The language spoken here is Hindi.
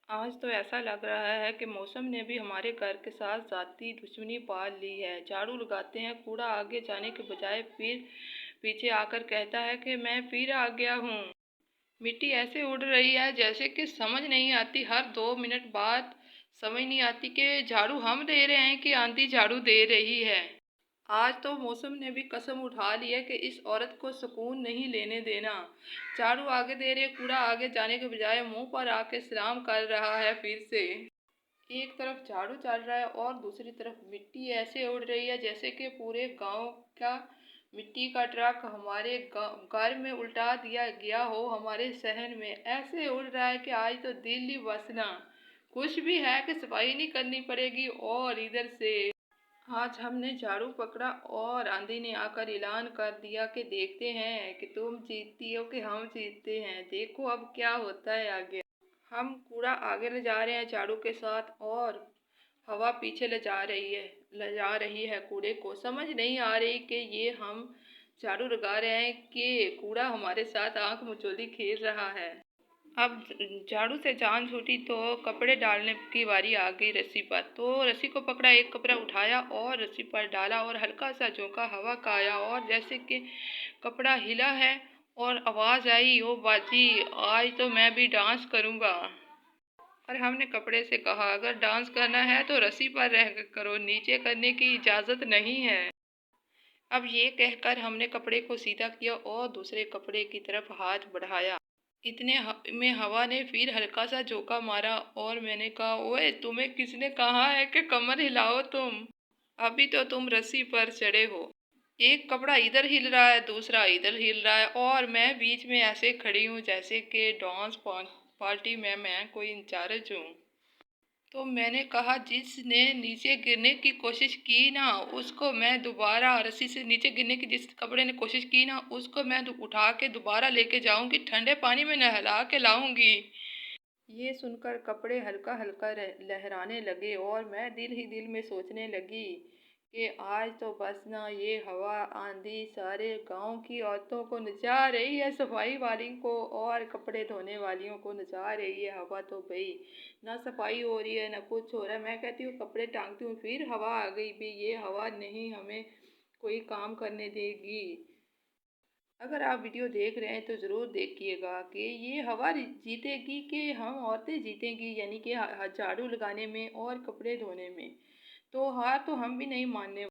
आज तो ऐसा लग रहा है कि मौसम ने भी हमारे घर के साथ ज़ाती दुश्मनी पाल ली है। झाड़ू लगाते हैं, कूड़ा आगे जाने के बजाय फिर पीछे आकर कहता है कि मैं फिर आ गया हूँ। मिट्टी ऐसे उड़ रही है जैसे कि समझ नहीं आती, हर 2 मिनट बाद समझ नहीं आती कि झाड़ू हम दे रहे हैं कि आंधी झाड़ू दे रही है। आज तो मौसम ने भी कसम उठा ली है कि इस औरत को सुकून नहीं लेने देना। झाड़ू आगे दे रहे, कूड़ा आगे जाने के बजाय मुंह पर आके सलाम कर रहा है फिर से। एक तरफ झाड़ू चल रहा है और दूसरी तरफ मिट्टी ऐसे उड़ रही है जैसे कि पूरे गांव का मिट्टी का ट्रक हमारे घर में उल्टा दिया गया हो। हमारे शहर में ऐसे उड़ रहा है कि आज तो दिल ही बसना। कुछ भी है कि सफाई नहीं करनी पड़ेगी। और इधर से आज हमने झाड़ू पकड़ा और आंधी ने आकर ऐलान कर दिया कि देखते हैं कि तुम जीतती हो कि हम जीतते हैं। देखो अब क्या होता है आगे। हम कूड़ा आगे ले जा रहे हैं झाड़ू के साथ और हवा पीछे ले जा रही है कूड़े को। समझ नहीं आ रही कि ये हम झाड़ू लगा रहे हैं कि कूड़ा हमारे साथ आंख मिचौली खेल रहा है। अब झाड़ू से जान छूटी तो कपड़े डालने की बारी आ गई रस्सी पर। तो रस्सी को पकड़ा, एक कपड़ा उठाया और रस्सी पर डाला और हल्का सा झोंका हवा का आया और जैसे कि कपड़ा हिला है और आवाज आई, ओ बाजी आज तो मैं भी डांस करूंगा। और हमने कपड़े से कहा, अगर डांस करना है तो रस्सी पर रह कर करो, नीचे करने की इजाजत नहीं है। अब ये कहकर हमने कपड़े को सीधा किया और दूसरे कपड़े की तरफ हाथ बढ़ाया। इतने में हवा ने फिर हल्का सा झोंका मारा और मैंने कहा, ओए तुम्हें किसने कहा है कि कमर हिलाओ तुम? अभी तो तुम रस्सी पर चढ़े हो। एक कपड़ा इधर हिल रहा है, दूसरा इधर हिल रहा है और मैं बीच में ऐसे खड़ी हूँ जैसे कि डांस पार्टी में मैं कोई इंचार्ज हूँ। तो मैंने कहा, जिसने नीचे गिरने की कोशिश की ना उसको मैं दोबारा रस्सी से नीचे गिरने की, जिस कपड़े ने कोशिश की ना उसको मैं उठा के दोबारा लेके जाऊंगी, ठंडे पानी में नहला के लाऊंगी। ये सुनकर कपड़े हल्का हल्का लहराने लगे और मैं दिल ही दिल में सोचने लगी कि आज तो बस ना ये हवा आंधी सारे गांव की औरतों को नचा रही है, सफाई वाली को और कपड़े धोने वालियों को नचा रही है। हवा तो भाई ना सफाई हो रही है ना कुछ हो रहा है। मैं कहती हूँ कपड़े टांगती हूँ, फिर हवा आ गई भी। ये हवा नहीं हमें कोई काम करने देगी। अगर आप वीडियो देख रहे हैं तो ज़रूर देखिएगा कि ये हवा जीतेगी कि हम औरतें जीतेंगी, यानी कि झाड़ू लगाने में और कपड़े धोने में। तो हार तो हम भी नहीं मानने